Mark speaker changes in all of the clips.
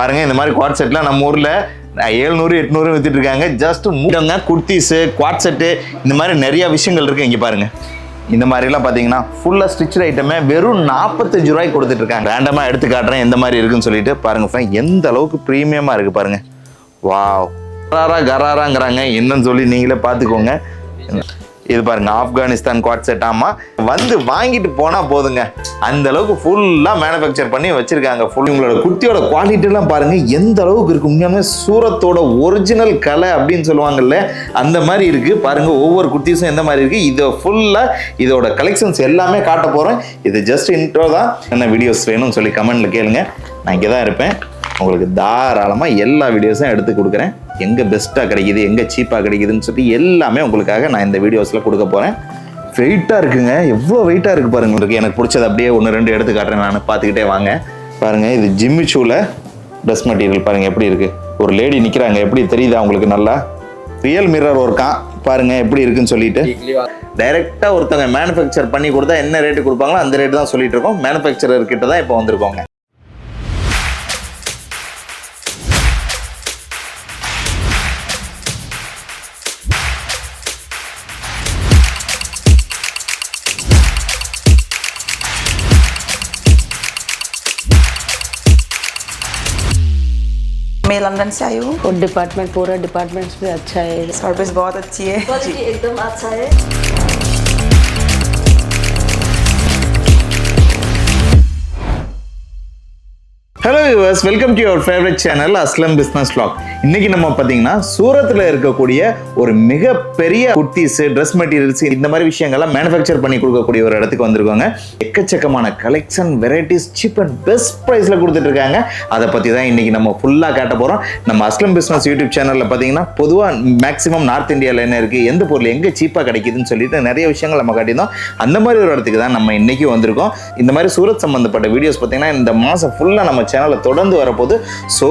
Speaker 1: பாருங்க இந்த மாதிரி குவாட் செட்லாம் நம்ம ஊர்ல 700 800 வித்துட்டு இருக்காங்க. ஜஸ்ட் மூடங்க குர்த்திஸ் குவாட் செட்டு இந்த மாதிரி நிறைய விஷயங்கள் இருக்கு. இங்க பாருங்க இந்த மாதிரிலாம் பார்த்தீங்கன்னா ஃபுல்லாக ஸ்டிச் ஐட்டமே வெறும் 45 ரூபாய்க்கு கொடுத்துட்டு இருக்காங்க. ரேண்டமாக எடுத்து காட்டுறேன் எந்த மாதிரி இருக்குன்னு சொல்லிட்டு பாருங்க. எந்த அளவுக்கு ப்ரீமியமாக இருக்கு பாருங்க. வாவ் கராராங்கிறாங்க என்னன்னு சொல்லி நீங்களே பார்த்துக்கோங்க. இது பாருங்க ஆப்கானிஸ்தான் குவாட் செட். ஆமா வந்து வாங்கிட்டு போனா போதுங்க, அந்த அளவுக்கு ஃபுல்லா மேனுஃபேக்சர் பண்ணி வச்சிருக்காங்க. ஃபுல் உங்களோட குர்த்தியோட குவாலிட்டி எல்லாம் பாருங்க எந்த அளவுக்கு இருக்கு. உண்மையாலுமே சூரத்தோட ஒரிஜினல் கலை அப்படின்னு சொல்லுவாங்கல்ல அந்த மாதிரி இருக்கு பாருங்க. ஒவ்வொரு குர்த்திஸும் எந்த மாதிரி இருக்கு. இதை ஃபுல்லா இதோட கலெக்ஷன்ஸ் எல்லாமே காட்ட போறேன். இது ஜஸ்ட் இன்ட்ரோ தான். என்ன வீடியோஸ் வேணும்னு சொல்லி கமெண்ட்ல கேளுங்க. நான் இங்கே தான் இருப்பேன். உங்களுக்கு தாராளமாக எல்லா வீடியோஸும் எடுத்து கொடுக்குறேன். எங்கே பெஸ்ட்டாக கிடைக்குது எங்கே சீப்பாக கிடைக்குதுன்னு சொல்லி எல்லாமே உங்களுக்காக நான் இந்த வீடியோஸில் கொடுக்க போகிறேன். வெயிட்டாக இருக்குங்க, எவ்வளோ வெயிட்டாக இருக்குது பாருங்க. எனக்கு பிடிச்சது அப்படியே 1 2 எடுத்து காட்டுறேன். நான் பார்த்துக்கிட்டே வாங்க. பாருங்கள் இது ஜிம்மி ஷூவில் ட்ரெஸ் மெட்டீரியல் பாருங்கள் எப்படி இருக்குது. ஒரு லேடி நிற்கிறாங்க, எப்படி தெரியுதா உங்களுக்கு? நல்லா ரியல் மிரர் ஒர்க்கான் பாருங்கள் எப்படி இருக்குன்னு சொல்லிட்டு. டைரெக்டாக ஒருத்தவங்க மேனுஃபேக்சர் பண்ணி கொடுத்தா என்ன ரேட்டு கொடுப்பாங்களோ அந்த ரேட்டு தான் சொல்லிட்டு இருக்கோம். மேனுஃபேக்சரர் கிட்ட தான் இப்போ வந்திருக்கோங்க.
Speaker 2: मैं लंदन से आई हूँ
Speaker 3: और डिपार्टमेंट पूरा डिपार्टमेंट्स भी अच्छा है,
Speaker 2: सर्विस बहुत अच्छी है,
Speaker 3: क्वालिटी एकदम अच्छा है।
Speaker 1: Hello viewers, welcome to your favourite channel Aslam business vlog. இன்னைக்கு நம்ம பார்த்தீங்கன்னா சூரத்தில் இருக்கக்கூடிய ஒரு மிகப்பெரிய குர்த்திஸ் ட்ரெஸ் மெட்டீரியல்ஸ் இந்த மாதிரி விஷயங்கள்லாம் மேனுஃபேக்சர் பண்ணி கொடுக்கக்கூடிய ஒரு இடத்துக்கு வந்திருக்காங்க. எக்கச்சக்கமான collection varieties cheap and best ப்ரைஸில் கொடுத்துட்டு இருக்காங்க. அதை பற்றி தான் இன்னைக்கு நம்ம ஃபுல்லாக காட்ட போகிறோம். நம்ம அஸ்லம் பிஸ்னஸ் யூடியூப் சேனலில் பார்த்தீங்கன்னா பொதுவாக மேக்ஸிமம் நார்த் இந்தியாவில் என்ன இருக்குது, எந்த பொருள் எங்கே சீப்பாக கிடைக்குதுன்னு சொல்லிட்டு நிறைய விஷயங்கள் நம்ம காட்டியிருந்தோம். அந்த மாதிரி ஒரு இடத்துக்கு தான் நம்ம இன்னைக்கு வந்திருக்கோம். இந்த மாதிரி சூரத் சம்பந்தப்பட்ட வீடியோஸ் பார்த்தீங்கன்னா இந்த மாதம் ஃபுல்லாக நம்ம சேனலை தொடர்ந்து வரப்போது. ஸோ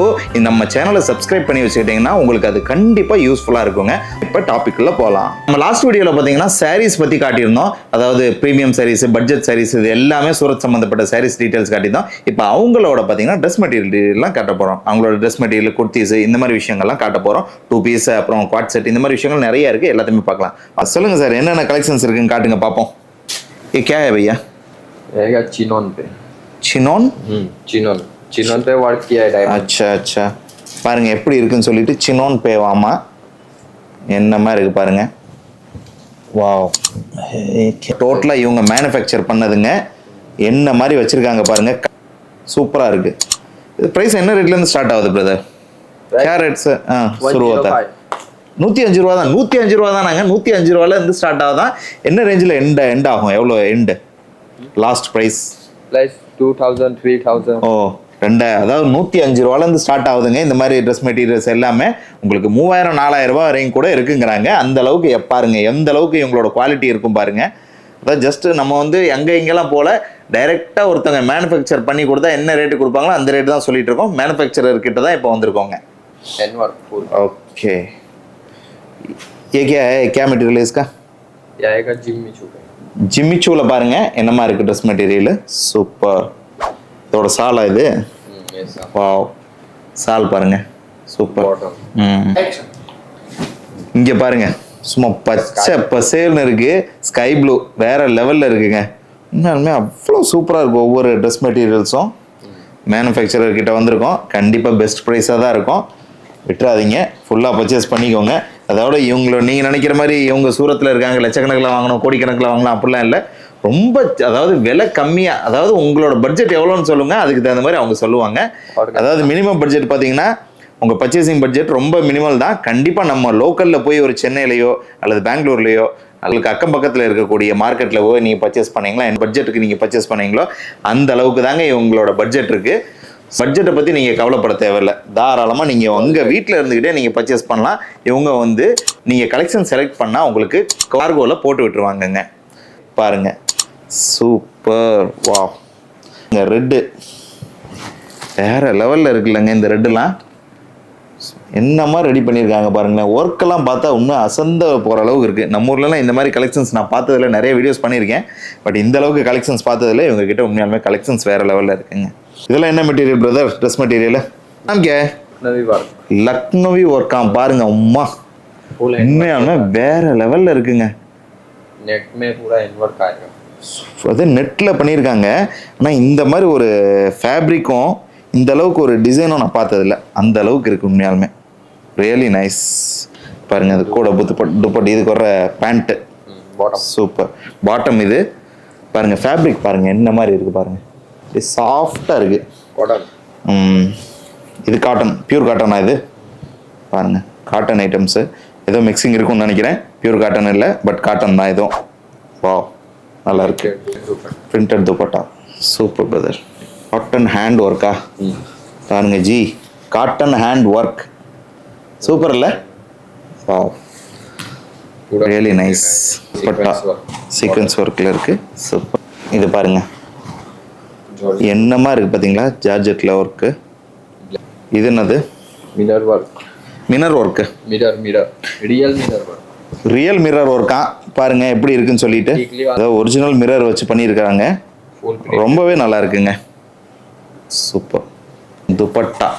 Speaker 1: நம்ம சேனலை சப்ஸ்கிரைப் பண்ணி வச்சுக்கிட்டீங்கன்னா உங்களுக்கு அது கண்டிப்பாக யூஸ்ஃபுல்லாக இருக்குங்க. இப்போ டாபிக்குள்ள போகலாம். நம்ம லாஸ்ட் வீடியோவில் பார்த்தீங்கன்னா சாரீஸ் பற்றி காட்டியிருந்தோம். அதாவது ப்ரீமியம் சாரீஸ், பட்ஜெட் சாரீஸ், இது எல்லாமே சூரத் சம்பந்தப்பட்ட சாரீஸ் டீட்டெயில்ஸ் காட்டியிருந்தோம். இப்போ அவங்களோட பார்த்தீங்கன்னா ட்ரெஸ் மெட்டீரியல்லாம் காட்ட போகிறோம். அவங்களோட ட்ரெஸ் மெட்டீரியல் குர்த்திஸ் இந்த மாதிரி விஷயங்கள்லாம் காட்ட போகிறோம். 2 பீஸ் அப்புறம் குவாட் செட் இந்த மாதிரி விஷயங்கள் நிறைய இருக்குது. எல்லாத்தையுமே பார்க்கலாம். சொல்லுங்கள் சார் என்னென்ன கலெக்ஷன்ஸ் இருக்குன்னு காட்டுங்க பார்ப்போம். ये क्या है भैया?
Speaker 4: रहेगा चिनोन पे।
Speaker 1: चिनोन?
Speaker 4: चिनोन पे वर्क किया है डायमंड।
Speaker 1: अच्छा பாருங்க எப்படி இருக்குன்னு சொல்லிட்டு சினோன் பேவாமா என்னமா இருக்கு பாருங்க. வாவ், டோட்டலா இவங்க மேனுஃபேக்சர் பண்ணதுங்க. என்ன மாதிரி வச்சிருக்காங்க பாருங்க, சூப்பரா இருக்கு. இது பிரைஸ் என்ன ரேட்ல இருந்து ஸ்டார்ட் ஆகுது பிரதர்? கேரட்ஸ் சுருவத்தா 105 ரூபா தான். 105 ரூபா தான். நாங்க 105 ரூபாயில இருந்து ஸ்டார்ட் ஆகுதான். என்ன ரேஞ்சில் எண்ட் ஆகும்? எவ்வளோ எண்டு லாஸ்ட் பிரைஸ்?
Speaker 4: 2000 3000.
Speaker 1: ஓ அதாவது 105 ரூபாயிலேருந்து ஸ்டார்ட் ஆகுதுங்க. இந்த மாதிரி ட்ரெஸ் மெட்டீரியல்ஸ் எல்லாமே உங்களுக்கு 3000 4000 ரூபாய் வரையும் கூட இருக்குங்கிறாங்க. அந்த அளவுக்கு பாருங்க எந்த அளவுக்கு இவங்களோட குவாலிட்டி இருக்கும் பாருங்க. அதாவது ஜஸ்ட் நம்ம வந்து இங்கெல்லாம் போல டைரெக்டாக ஒருத்தவங்க மேனுஃபேக்சர் பண்ணி கொடுத்தா என்ன ரேட்டு கொடுப்பாங்களோ அந்த ரேட்டு தான் சொல்லிட்டு இருக்கோம். மேனுஃபேக்சரர் கிட்ட தான் இப்போ வந்திருக்கோங்க. ஓகே, ये क्या है? क्या मटेरियल है इसका?
Speaker 4: ये आएगा जिम्मी चू का।
Speaker 1: जिम्मी चूல பாருங்க என்னமா இருக்கு ட்ரெஸ் மெட்டீரியல். சூப்பர். இதோட சாலா இது. வாவ், சால் பாருங்க சூப்பர். இங்க பாருங்க சும்மா பச்சை பசேல்னு இருக்கு. ஸ்கை ப்ளூ வேற லெவல்ல இருக்குங்க. இன்னுமே அவ்வளோ சூப்பராக இருக்கும். ஒவ்வொரு ட்ரெஸ் மெட்டீரியல்ஸும் மேனுஃபேக்சரர் கிட்ட வந்திருக்கோம். கண்டிப்பாக பெஸ்ட் ப்ரைஸாக தான் இருக்கும். விட்டுறாதீங்க, ஃபுல்லாக பர்ச்சேஸ் பண்ணிக்கோங்க. அதோட இவங்கள நீங்கள் நினைக்கிற மாதிரி இவங்க சூரத்தில் இருக்காங்க லட்சக்கணக்கில் வாங்கணும் கோடிக்கணக்கில் வாங்கணும் அப்படிலாம் இல்லை. ரொம்ப அதாவது விலை கம்மியாக, அதாவது உங்களோட பட்ஜெட் எவ்வளோன்னு சொல்லுங்கள், அதுக்கு தகுந்த மாதிரி அவங்க சொல்லுவாங்க. அதாவது மினிமம் பட்ஜெட் பார்த்தீங்கன்னா உங்கள் பர்ச்சேசிங் பட்ஜெட் ரொம்ப மினிமல் தான். கண்டிப்பாக நம்ம லோக்கலில் போய் ஒரு சென்னையிலையோ அல்லது பெங்களூர்லையோ அதுக்கு அக்கம் பக்கத்தில் இருக்கக்கூடிய மார்க்கெட்டில் போய் நீங்கள் பர்ச்சேஸ் பண்ணீங்களா, என் பட்ஜெட்டுக்கு நீங்கள் பர்ச்சேஸ் பண்ணீங்களோ அந்த அளவுக்கு தாங்க இவங்களோட பட்ஜெட் இருக்குது. பட்ஜெட்டை பற்றி நீங்கள் கவலைப்பட தேவையில்லை. தாராளமாக நீங்கள் உங்கள் வீட்டில் இருந்துக்கிட்டே நீங்கள் பர்ச்சேஸ் பண்ணலாம். இவங்க வந்து நீங்கள் கலெக்ஷன் செலக்ட் பண்ணால் உங்களுக்கு கார்கோவில் போட்டு விட்டுருவாங்கங்க. பாருங்கள் சூப்பர். வா, இந்த ரெட்டு வேறு லெவலில் இருக்குல்லங்க. இந்த ரெட்டுலாம் என்னமா ரெடி பண்ணியிருக்காங்க பாருங்களேன். ஒர்க்கெல்லாம் பார்த்தா இன்னும் அசந்த போகிற அளவுக்கு இருக்குது. நம்ம ஊர்லலாம் இந்த மாதிரி கலெக்ஷன்ஸ் நான் பார்த்ததில் நிறைய வீடியோஸ் பண்ணியிருக்கேன். பட் இந்த அளவுக்கு கலெக்ஷன்ஸ் பார்த்ததில் இவங்ககிட்ட உண்மையாலுமே கலெக்ஷன்ஸ் வேறு லெவலில் இருக்குங்க. இதெல்லாம் என்ன மெட்டீரியல் பிரதர்? ட்ரெஸ் மெட்டீரியல் அங்கே
Speaker 4: लखनवी वर्क
Speaker 1: லக்னோவி ஒர்க்காம் பாருங்க அம்மா
Speaker 4: फुल
Speaker 1: உண்மையாலுமே வேற லெவல்ல இருக்குங்க.
Speaker 4: नेट में पूरा हैंड वर्क आएगा.
Speaker 1: அது நெட்டில் பண்ணியிருக்காங்க. ஆனால் இந்த மாதிரி ஒரு ஃபேப்ரிக்கும் இந்த அளவுக்கு ஒரு டிசைனும் நான் பார்த்ததில்ல. அந்த அளவுக்கு இருக்குது உண்மையாலுமே. Really nice. பாருங்கள் அது கூட துப்பட்டு இதுக்கு வர பேண்ட்டு
Speaker 4: बॉटम
Speaker 1: சூப்பர். பாட்டம் இது பாருங்கள் ஃபேப்ரிக் பாருங்கள் என்ன மாதிரி இருக்குது பாருங்கள். இது சாஃப்டாக இருக்குது.
Speaker 4: कॉटन
Speaker 1: இது காட்டன் பியூர் காட்டனா இது பாருங்கள். காட்டன் ஐட்டம்ஸு ஏதோ மிக்சிங் இருக்கும்னு நினைக்கிறேன். பியூர் காட்டன் இல்லை பட் காட்டன் தான் இதுவும். வா நல்லா இருக்கு. Printed dupatta super brother. Cotton hand ஒர்க்கா பாருங்க G. Cotton hand work super இல்லை? வா ரியலி நைஸ். துப்பட்டா சீக்வன்ஸ் ஒர்க்கில் இருக்கு. சூப்பர். இது பாருங்க என்னமா இருக்கு பார்த்தீங்களா? ஜார்ஜெட்டில் ஒர்க்கு. இது என்னது?
Speaker 4: Mirror work
Speaker 1: mirror work.
Speaker 4: Mirror real mirror work
Speaker 1: real mirror ஒர்க்கா பாருங்க எப்படி இருக்குன்னு சொல்லிட்டு. அதாவது ஒரிஜினல் மிரர் வச்சு பண்ணியிருக்காங்க.
Speaker 4: फुल
Speaker 1: ரொம்பவே நல்லா இருக்குங்க. சூப்பர். துப்பட்டா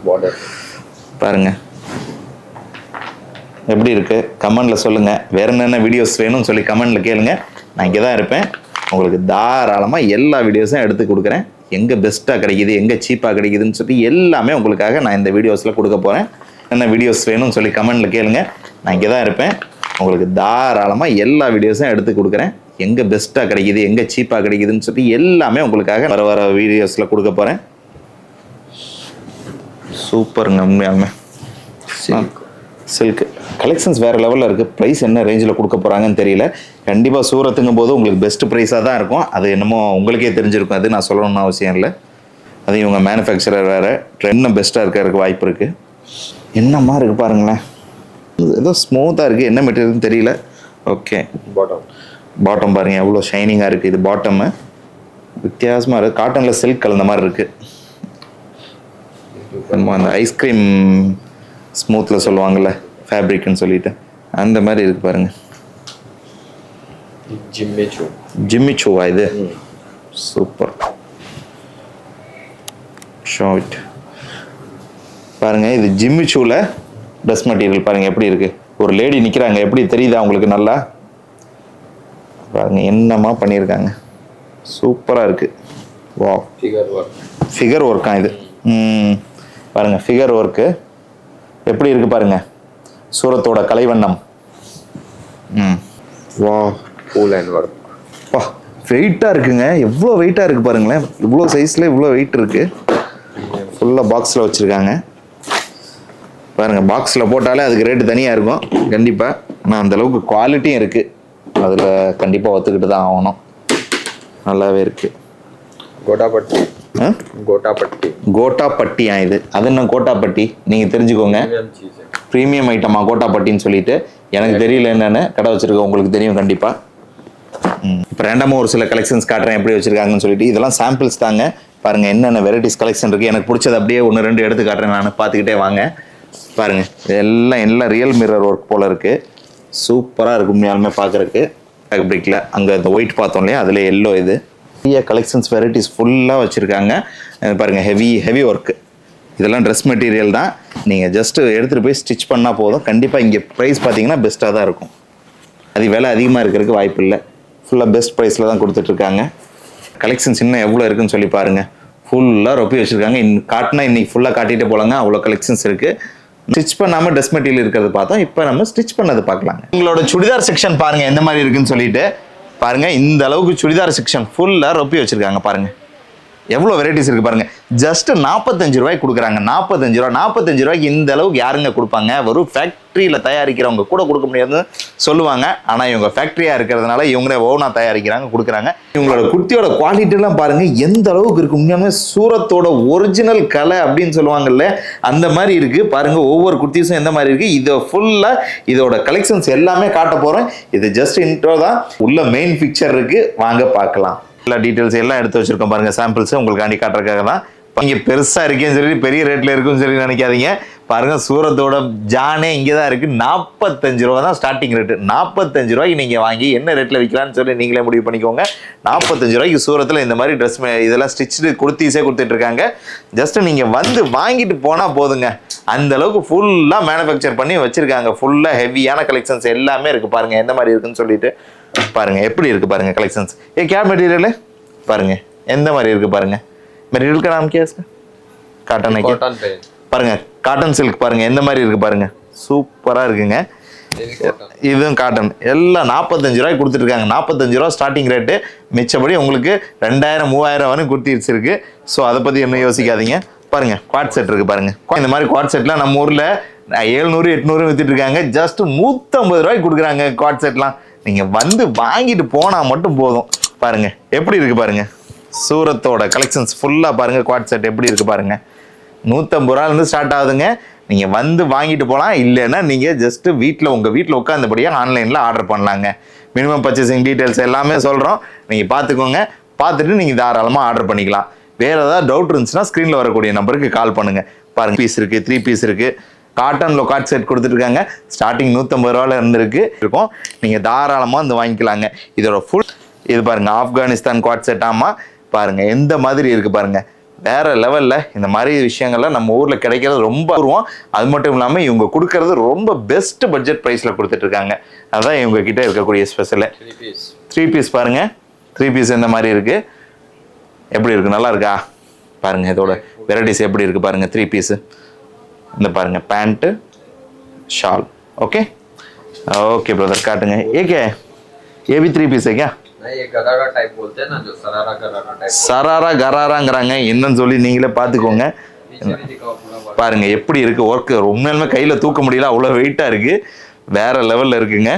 Speaker 4: बॉर्डर
Speaker 1: பாருங்க எப்படி இருக்கு கமெண்ட்ல சொல்லுங்க. வேற என்னென்ன வீடியோஸ் வேணும்னு சொல்லி கமெண்ட்ல கேளுங்க. நான் இங்கே தான் இருப்பேன். உங்களுக்கு தாராளமாக எல்லா வீடியோஸும் எடுத்து கொடுக்குறேன். எங்கே பெஸ்ட்டாக கிடைக்குது எங்கே சீப்பாக கிடைக்குதுன்னு சொல்லி எல்லாமே உங்களுக்காக நான் இந்த வீடியோஸில் கொடுக்க போகிறேன். என்ன வீடியோஸ் வேணும்னு சொல்லி கமெண்ட்டில் கேளுங்க. நான் இங்கே தான் இருப்பேன். உங்களுக்கு தாராளமாக எல்லா வீடியோஸும் எடுத்து கொடுக்குறேன். எங்கே பெஸ்ட்டாக கிடைக்குது எங்கே சீப்பாக கிடைக்குதுன்னு சொல்லி எல்லாமே உங்களுக்காக வர வீடியோஸில் கொடுக்க போகிறேன். சூப்பருங்க உண்மையாலுமே. சில்க் கலெக்ஷன்ஸ் வேறு லெவலில் இருக்குது. ப்ரைஸ் என்ன ரேஞ்சில் கொடுக்க போகிறாங்கன்னு தெரியல. கண்டிப்பாக சூரத்துங்கும் போது உங்களுக்கு பெஸ்ட் ப்ரைஸாக தான் இருக்கும். அது என்னமோ உங்களுக்கே தெரிஞ்சிருக்கும். அது நான் சொல்லணும்னு அவசியம் இல்லை. அது இவங்க மேனுஃபேக்சரர் வேறு இன்னும் பெஸ்ட்டாக இருக்கிறதுக்கு வாய்ப்பு இருக்குது. என்னம்மா இருக்குது பாருங்களேன். ஏதோ ஸ்மூத்தாக இருக்குது. என்ன மெட்டீரியல்னு தெரியல. ஓகே பாட்டம் பாருங்கள் எவ்வளோ ஷைனிங்காக இருக்குது. இது பாட்டம்மு வித்தியாசமாக இருக்குது. காட்டனில் சில்க் கலந்த மாதிரி இருக்குது. நம்ம அந்த ஐஸ்கிரீம் ஸ்மூத்தில் சொல்லுவாங்கள்ல ஃபேப்ரிக்னு சொல்லிட்டு அந்த மாதிரி இருக்குது பாருங்கள். ஜிம்மிச்சூவா இது? சூப்பர். ஷார்ட் பாருங்கள். இது ஜிம்மிச்சூவில் ட்ரெஸ் மெட்டீரியல் பாருங்கள் எப்படி இருக்குது. ஒரு லேடி நிற்கிறாங்க. எப்படி தெரியுதா உங்களுக்கு? நல்லா பாருங்கள் என்னமா பண்ணியிருக்காங்க. சூப்பராக இருக்குது. வா ஃபிகர் ஒர்க்கா இது? பாருங்கள் ஃபிகர் ஒர்க்கு எப்படி இருக்குது பாருங்கள். சூரத்தோட கலைவண்ணம். வா
Speaker 4: फुल हैंड वर्क
Speaker 1: வா வெயிட்டாக இருக்குங்க. எவ்வளோ வெயிட்டாக இருக்குது பாருங்களேன். இவ்வளோ சைஸில் இவ்வளோ வெயிட் இருக்குது. ஃபுல்லாக பாக்ஸில் வச்சுருக்காங்க பாருங்கள். பாக்ஸில் போட்டாலே அதுக்கு ரேட்டு தனியாக இருக்கும் கண்டிப்பாக. ஆனால் அந்தளவுக்கு குவாலிட்டியும் இருக்குது. அதில் கண்டிப்பாக ஒத்துக்கிட்டு தான் ஆகணும். நல்லாவே இருக்குது. கோட்டாப்பட்டியா இது? அது என்ன கோட்டாப்பட்டி? நீங்கள் தெரிஞ்சுக்கோங்க. ப்ரீமியம் ஐட்டமா கோட்டாப்பட்டின்னு சொல்லிட்டு? எனக்கு தெரியல என்னென்னு. கடை வச்சுருக்கோம் உங்களுக்கு தெரியும் கண்டிப்பாக. இப்போ ரேண்டமாக ஒரு சில கலெக்ஷன்ஸ் காட்டுறேன் எப்படி வச்சுருக்காங்கன்னு சொல்லிட்டு. இதெல்லாம் சாம்பிள்ஸ் தாங்க. பாருங்கள் என்னென்ன வெரைட்டிஸ் கலெக்ஷன் இருக்குது. எனக்கு பிடிச்சது அப்படியே 1-2 எடுத்து காட்டுறேன். நான் பார்த்துக்கிட்டே வாங்க. பாருங்கள் எல்லாம் ரியல் மிரர் ஒர்க் போல் இருக்குது. சூப்பராக இருக்குது உண்மையாலுமே பார்க்குறக்கு. ஃபேப்ரிக்கில் அங்கே இந்த ஒயிட் பார்த்தோம் இல்லையா அதில் எல்லோ. இது நிறைய கலெக்ஷன்ஸ் வெரைட்டிஸ் ஃபுல்லாக வச்சுருக்காங்க. பாருங்கள் ஹெவி ஒர்க்கு. இதெல்லாம் ட்ரெஸ் மெட்டீரியல் தான். நீங்கள் ஜஸ்ட்டு எடுத்துகிட்டு போய் ஸ்டிச் பண்ணால் போதும். கண்டிப்பாக இங்கே ப்ரைஸ் பார்த்தீங்கன்னா பெஸ்ட்டாக தான் இருக்கும். அது விலை அதிகமாக இருக்கிறதுக்கு வாய்ப்பு இல்லை. ஃபுல்லாக பெஸ்ட் ப்ரைஸில் தான் கொடுத்துட்ருக்காங்க. கலெக்ஷன்ஸ் இன்னும் எவ்வளோ இருக்குதுன்னு சொல்லி பாருங்கள். ஃபுல்லாக ரொப்பி வச்சுருக்காங்க. காட்டினா இன்றைக்கி ஃபுல்லாக காட்டிகிட்டே போகலாங்க. அவ்வளோ கலெக்ஷன்ஸ் இருக்குது. ஸ்டிச் பண்ணாமல் ட்ரெஸ் மெட்டீரியல் இருக்கிறது பார்த்தோம். இப்போ நம்ம ஸ்டிச் பண்ணது பார்க்கலாங்க. உங்களோட சுடிதார் செக்ஷன் பாருங்கள் எந்த மாதிரி இருக்குன்னு சொல்லிட்டு. பாருங்கள் இந்த அளவுக்கு சுடிதார் செக்ஷன் ஃபுல்லாக ரொப்பி வச்சுருக்காங்க. பாருங்கள் எவ்வளோ வெரைட்டிஸ் இருக்குது பாருங்கள். ஜஸ்ட்டு 45 ரூபாய்க்கு கொடுக்குறாங்க. 45 ரூபாய்க்கு இந்த அளவுக்கு யாருங்க கொடுப்பாங்க? ஒரு ஃபேக்ட்ரியில் தயாரிக்கிறவங்க கூட கொடுக்க முடியாதுன்னு சொல்லுவாங்க. ஆனால் இவங்க ஃபேக்ட்ரியாக இருக்கிறதுனால இவங்களே ஓனாக தயாரிக்கிறாங்க கொடுக்குறாங்க. இவங்களோட குர்த்தியோட குவாலிட்டிலாம் பாருங்கள் எந்த அளவுக்கு இருக்குது. உண்மையாலுமே சூரத்தோட ஒரிஜினல் கலை அப்படின்னு சொல்லுவாங்கல்ல அந்த மாதிரி இருக்குது. பாருங்கள் ஒவ்வொரு குர்த்திஸும் எந்த மாதிரி இருக்குது. இதை ஃபுல்லாக இதோட கலெக்ஷன்ஸ் எல்லாமே காட்ட போகிறேன். இது ஜஸ்ட் இன்ட்ரோ தான். உள்ள மெயின் பிக்சர் இருக்குது. வாங்க பார்க்கலாம். எல்லா டீட்டெயில்ஸ் எல்லாம் எடுத்து வச்சுருக்கோம் பாருங்கள். சாம்பிள்ஸ் உங்களுக்காண்டி காட்டுறதுக்காக தான். இங்கே பெருசாக இருக்கேன்னு சொல்லி பெரிய ரேட்டில் இருக்குன்னு சொல்லி நினைக்காதீங்க. பாருங்க சூரத்தோட ஜானே இங்கே தான் இருக்குது. 45 ரூபா தான் ஸ்டார்டிங் ரேட்டு. 45 ரூபாய்க்கு நீங்கள் வாங்கி என்ன ரேட்டில் விற்கலான்னு சொல்லி நீங்களே முடிவு பண்ணிக்கோங்க. 45 ரூபாய்க்கு சூரத்தில் இந்த மாதிரி ட்ரெஸ் இதெல்லாம் ஸ்டிச்சு குர்த்திஸே கொடுத்துட்ருக்காங்க. ஜஸ்ட்டு நீங்கள் வந்து வாங்கிட்டு போனால் போதுங்க. அந்த அளவுக்கு ஃபுல்லாக மேனுஃபேக்சர் பண்ணி வச்சுருக்காங்க. ஃபுல்லாக ஹெவியான கலெக்ஷன்ஸ் எல்லாமே இருக்குது. பாருங்கள் எந்த மாதிரி இருக்குன்னு சொல்லிட்டு பாருங்கள் எப்படி இருக்குது பாருங்கள் கலெக்ஷன்ஸ். क्या மெட்டீரியல் பாருங்கள் எந்த மாதிரி இருக்குது பாருங்கள். மெட்டீரியல் का नाम क्या है इसका? காட்டன்
Speaker 4: कॉटन पे
Speaker 1: பாருங்க காட்டன் சில்க் பாருங்க எந்த மாதிரி இருக்கு பாருங்க. சூப்பரா இருக்குங்க. இதுவும் காட்டன் எல்லாம் 45 ரூபாய்க்கு கொடுத்துருக்காங்க. 45 ரூபா ஸ்டார்டிங் ரேட்டு. மிச்சப்படி உங்களுக்கு 2000 3000 வரைக்கும் குர்த்திஸ் இருக்கு. ஸோ அதை பத்தி என்ன யோசிக்காதீங்க. பாருங்க குவாட் செட் இருக்கு பாருங்க. இந்த மாதிரி குவாட் செட்லாம் நம்ம ஊர்ல 700 800 வித்துட்டு இருக்காங்க. ஜஸ்ட் 150 ரூபாய்க்கு கொடுக்குறாங்க குவாட் செட்லாம். நீங்க வந்து வாங்கிட்டு போனா மட்டும் போதும். பாருங்க எப்படி இருக்கு பாருங்க. சூரத்தோட கலெக்ஷன்ஸ் ஃபுல்லா பாருங்க. குவாட் செட் எப்படி இருக்கு பாருங்க. 150 ரூபாயிலிருந்து ஸ்டார்ட் ஆகுதுங்க. நீங்கள் வந்து வாங்கிட்டு போகலாம். இல்லைன்னா நீங்கள் ஜஸ்ட்டு உங்கள் வீட்டில் உட்காந்தபடியாக ஆன்லைனில் ஆர்டர் பண்ணலாங்க. மினிமம் பர்ச்சேசிங் டீட்டெயில்ஸ் எல்லாமே சொல்கிறோம். நீங்கள் பார்த்துக்கோங்க. பார்த்துட்டு நீங்கள் தாராளமாக ஆர்டர் பண்ணிக்கலாம். வேறு ஏதாவது டவுட் இருந்துச்சுன்னா ஸ்க்ரீனில் வரக்கூடிய நம்பருக்கு கால் பண்ணுங்கள். பாருங்கள் பீஸ் இருக்குது, 3 பீஸ் இருக்குது. காட்டன் லொக்காட் செட் கொடுத்துட்ருக்காங்க. ஸ்டார்டிங் 150 ரூபாயில் இருந்துருக்கு இருக்கும். நீங்கள் தாராளமாக வந்து வாங்கிக்கலாங்க. இதோட ஃபுல் இது பாருங்கள் ஆப்கானிஸ்தான் குவாட் செட். ஆமாம் பாருங்கள் எந்த மாதிரி இருக்குது பாருங்கள். வேற லெவலில் இந்த மாதிரி விஷயங்கள்லாம் நம்ம ஊரில் கிடைக்கிறது ரொம்ப அபூர்வம். அது மட்டும் இல்லாமல் இவங்க கொடுக்கறது ரொம்ப பெஸ்ட் பட்ஜெட் ப்ரைஸில் கொடுத்துட்ருக்காங்க. அதுதான் இவங்க கிட்ட இருக்கக்கூடிய ஸ்பெஷலு. 3 பீஸ் பாருங்கள். 3 பீஸ் இந்த மாதிரி இருக்குது. எப்படி இருக்குது நல்லா இருக்கா பாருங்கள். இதோட வெரைட்டிஸ் எப்படி இருக்குது பாருங்கள். 3 பீஸு இந்த பாருங்கள் pant shawl. Okay okay brother காட்டுங்க. ஏகே ये भी 3 पीस है क्या?
Speaker 4: ये गरारा टाइप बोलते हैं ना, जो सरारा गरारा टाइप.
Speaker 1: சராரா கராராங்கிறாங்க. என்னன்னு சொல்லி நீங்களே பார்த்துக்கோங்க.
Speaker 4: पीछे भी दिखाओ पूरा.
Speaker 1: பாருங்க எப்படி இருக்கு ஒர்க்கு. உண்மையிலுமே கையில தூக்க முடியல, அவ்வளோ வெயிட்டா இருக்கு. வேற லெவல்ல இருக்குங்க.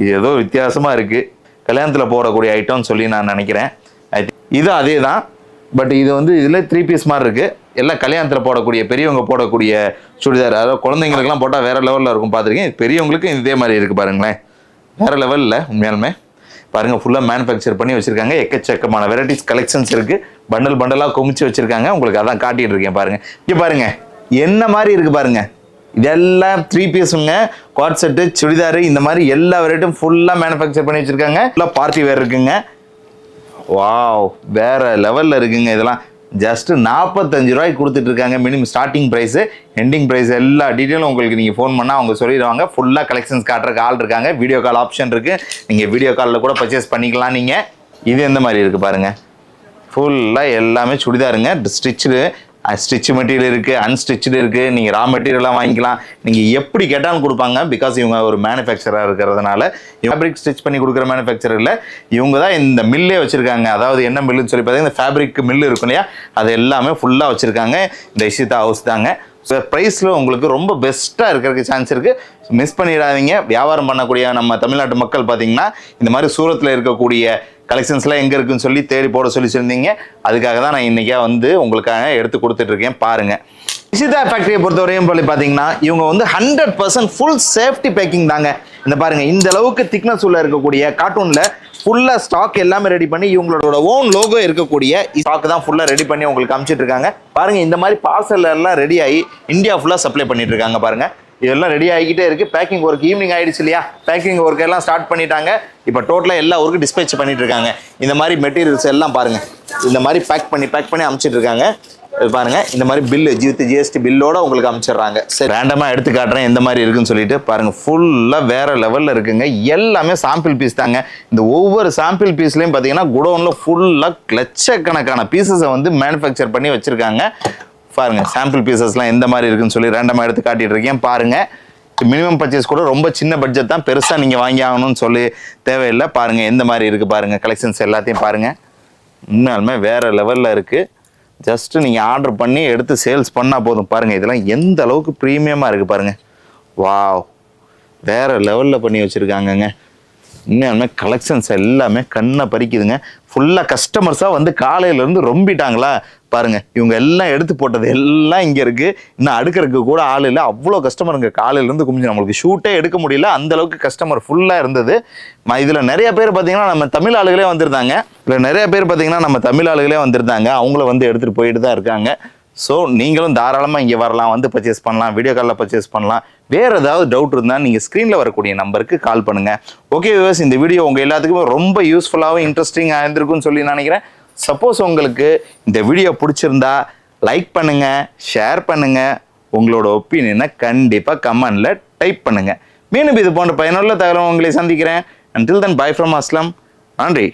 Speaker 1: இது ஏதோ வித்தியாசமா இருக்கு. கல்யாணத்துல போடக்கூடிய ஐட்டம்னு சொல்லி நான் நினைக்கிறேன். இது அதே தான். பட் இது வந்து இதுல 3 பீஸ் மாதிரி இருக்கு. எல்லாம் கல்யாணத்துல போடக்கூடிய பெரியவங்க போடக்கூடிய சுடிதார். அதாவது குழந்தைங்களுக்குலாம் போட்டால் வேற லெவல்ல இருக்கும். பார்த்துருக்கேன். பெரியவங்களுக்கு இதே மாதிரி இருக்கு பாருங்களேன். வேற லெவல்ல உண்மையாலுமே பாருங்க. ஃபுல்லாக மேனுஃபேக்சர் பண்ணி வச்சிருக்காங்க. எக்கச்சக்கமான வெரைட்டிஸ் கலெக்ஷன்ஸ் இருக்கு. பண்டலாக குமிச்சு வச்சிருக்காங்க. உங்களுக்கு அதான் காட்டிட்டு இருக்கேன் பாருங்க. இங்கே பாருங்க என்ன மாதிரி இருக்கு பாருங்க. இதெல்லாம் 3 பீஸுங்க. குவாட் செட்டு சுடிதாரு இந்த மாதிரி எல்லா வெரைட்டியும் ஃபுல்லாக மேனுஃபேக்சர் பண்ணி வச்சிருக்காங்க. ஃபுல்லாக பார்ட்டி வேர் இருக்குங்க. வாவ் வேற லெவலில் இருக்குங்க. இதெல்லாம் ஜஸ்ட் 45 ரூபாய்க்கு கொடுத்துட்டு இருக்காங்க. Minimum starting price ending price எல்லா டீட்டெயிலும் உங்களுக்கு நீங்கள் ஃபோன் பண்ணால் அவங்க சொல்லிடுவாங்க. ஃபுல்லாக கலெக்ஷன்ஸ் காட்டுறக்கு ஆள் இருக்காங்க. வீடியோ கால் ஆப்ஷன் இருக்குது. நீங்கள் வீடியோ காலில் கூட பர்ச்சேஸ் பண்ணிக்கலாம். நீங்கள் இது எந்த மாதிரி இருக்குது பாருங்கள். ஃபுல்லாக எல்லாமே சுடிதாருங்க. ஸ்டிச் மெட்டீரியல் இருக்குது, அன்ஸ்டிச்சு இருக்குது. நீங்கள் ரா மெட்டீரியலாக வாங்கிக்கலாம். நீங்கள் எப்படி கேட்டாலும் கொடுப்பாங்க. பிகாஸ் இவங்க ஒரு மேனுஃபேக்சராக இருக்கிறதுனால ஃபேப்ரிக் ஸ்டிச் பண்ணி கொடுக்குற மேனுஃபேக்சர் இல்லை. இவங்க தான் இந்த மில்லே வச்சுருக்காங்க. அதாவது என்ன மில்லுன்னு சொல்லி பார்த்தீங்கன்னா இந்த ஃபேப்ரிக் மில்லு இருக்கும் இல்லையா, அது எல்லாமே ஃபுல்லாக வச்சுருக்காங்க. இந்த இஷிதா ஹவுஸ் தாங்க. ஸோ ப்ரைஸில் உங்களுக்கு ரொம்ப பெஸ்ட்டாக இருக்கிறதுக்கு சான்ஸ் இருக்குது. மிஸ் பண்ணிடாதீங்க. வியாபாரம் பண்ணக்கூடிய நம்ம தமிழ்நாட்டு மக்கள் பார்த்தீங்கன்னா இந்த மாதிரி சூரத்தில் இருக்கக்கூடிய கலெக்ஷன்ஸ்லாம் எங்கே இருக்குன்னு சொல்லி தேடி போட சொல்லியிருந்தீங்க. அதுக்காக தான் நான் இன்றைக்கே வந்து உங்களுக்காக எடுத்து கொடுத்துட்ருக்கேன். பாருங்கள் இஷிதா ஃபேக்ட்ரியை பொறுத்தவரையும் சொல்லி பார்த்தீங்கன்னா இவங்க வந்து 100% ஃபுல் சேஃப்டி பேக்கிங் தாங்க. இந்த பாருங்கள் இந்த அளவுக்கு திக்னஸ் உள்ள இருக்கக்கூடிய கார்ட்டூனில் ஃபுல்லாக ஸ்டாக் எல்லாமே ரெடி பண்ணி இவங்களோட ஓன் லோகோ இருக்கக்கூடிய ஸ்டாக் தான் ஃபுல்லாக ரெடி பண்ணி உங்களுக்கு அனுப்பிச்சிட்டு இருக்காங்க. பாருங்கள் இந்த மாதிரி பார்சல் எல்லாம் ரெடி ஆகி இந்தியா ஃபுல்லாக சப்ளை பண்ணிட்டு இருக்காங்க. பாருங்கள் இதெல்லாம் ரெடி ஆகிக்கிட்டே இருக்குது. பேக்கிங் ஒர்க் ஈவினிங் ஆகிடுச்சு இல்லையா, பேக்கிங் ஒர்க் எல்லாம் ஸ்டார்ட் பண்ணிட்டாங்க. இப்போ டோட்டலாக எல்லா ஒர்க்கும் டிஸ்பேச் பண்ணிட்டு இருக்காங்க. இந்த மாதிரி மெட்டீரியல்ஸ் எல்லாம் பாருங்கள் இந்த மாதிரி பேக் பண்ணி அனுப்பிச்சிட்டு இருக்காங்க. பாருங்க இந்த மாதிரி பில்லு ஜிஎஸ்டி பில்லோட உங்களுக்கு அனுப்பிச்சிடுறாங்க. சரி ரேண்டமாக எடுத்து காட்டுறேன் எந்த மாதிரி இருக்குன்னு சொல்லிட்டு. பாருங்க ஃபுல்லாக வேற லெவலில் இருக்குங்க. எல்லாமே சாம்பிள் பீஸ் தாங்க. இந்த ஒவ்வொரு சாம்பிள் பீஸ்லையும் பார்த்தீங்கன்னா குடோனில் ஃபுல்லாக லட்சக்கணக்கான பீசஸை வந்து மேனுஃபேக்சர் பண்ணி வச்சுருக்காங்க. பாருங்க சாம்பிள் பீசஸ்லாம் எந்த மாதிரி இருக்குன்னு சொல்லி ரேண்டமாக எடுத்து காட்டிட்டு இருக்கேன். பாருங்க மினிமம் பர்ச்சேஸ் கூட ரொம்ப சின்ன பட்ஜெட் தான். பெருசாக நீங்கள் வாங்கி ஆகணும்னு சொல்லி தேவையில்லை. பாருங்க எந்த மாதிரி இருக்குது பாருங்க. கலெக்ஷன்ஸ் எல்லாத்தையும் பாருங்க. உண்மையாலுமே வேற லெவலில் இருக்குது. ஜஸ்ட்டு நீங்கள் ஆர்டர் பண்ணி எடுத்து சேல்ஸ் பண்ணால் போதும். பாருங்கள் இதெல்லாம் எந்த அளவுக்கு ப்ரீமியமாக இருக்குது பாருங்கள். வாவ் வேறு லெவலில் பண்ணி வச்சுருக்காங்கங்க. இன்னுமே கலெக்ஷன்ஸ் எல்லாமே கண்ணை பறிக்குதுங்க. ஃபுல்லாக கஸ்டமர்ஸாக வந்து காலையிலேருந்து ரொம்பிட்டாங்களா பாருங்கள். இவங்க எல்லாம் எடுத்து போட்டது எல்லாம் இங்கே இருக்குது. இன்னும் அடுக்கிறதுக்கு கூட ஆள் இல்லை. அவ்வளோ கஸ்டமருங்க காலையிலேருந்து குமிஞ்சு நம்மளுக்கு ஷூட்டே எடுக்க முடியல. அந்தளவுக்கு கஸ்டமர் ஃபுல்லாக இருந்தது. இதில் நிறைய பேர் பார்த்தீங்கன்னா நம்ம தமிழ் ஆளுகளே வந்திருந்தாங்க. அவங்கள வந்து எடுத்துகிட்டு போயிட்டு தான் இருக்காங்க. ஸோ நீங்களும் தாராளமாக இங்கே வரலாம், வந்து பர்ச்சேஸ் பண்ணலாம், வீடியோ காலில் பர்ச்சேஸ் பண்ணலாம். வேறு ஏதாவது டவுட் இருந்தால் நீங்கள் ஸ்க்ரீனில் வரக்கூடிய நம்பருக்கு கால் பண்ணுங்கள். ஓகே வியூவர்ஸ், இந்த வீடியோ உங்கள் எல்லாத்துக்குமே ரொம்ப யூஸ்ஃபுல்லாகவும் இன்ட்ரெஸ்டிங்காக இருந்திருக்குன்னு சொல்லி நினைக்கிறேன். சப்போஸ் உங்களுக்கு இந்த வீடியோ பிடிச்சிருந்தா லைக் பண்ணுங்கள், ஷேர் பண்ணுங்கள், உங்களோட ஒப்பீனியனை கண்டிப்பாக கமெண்டில் டைப் பண்ணுங்கள். மீண்டும் இது போன்ற பயனுள்ள தகவல் உங்களை சந்திக்கிறேன். Until then, bye from Aslam. நன்றி.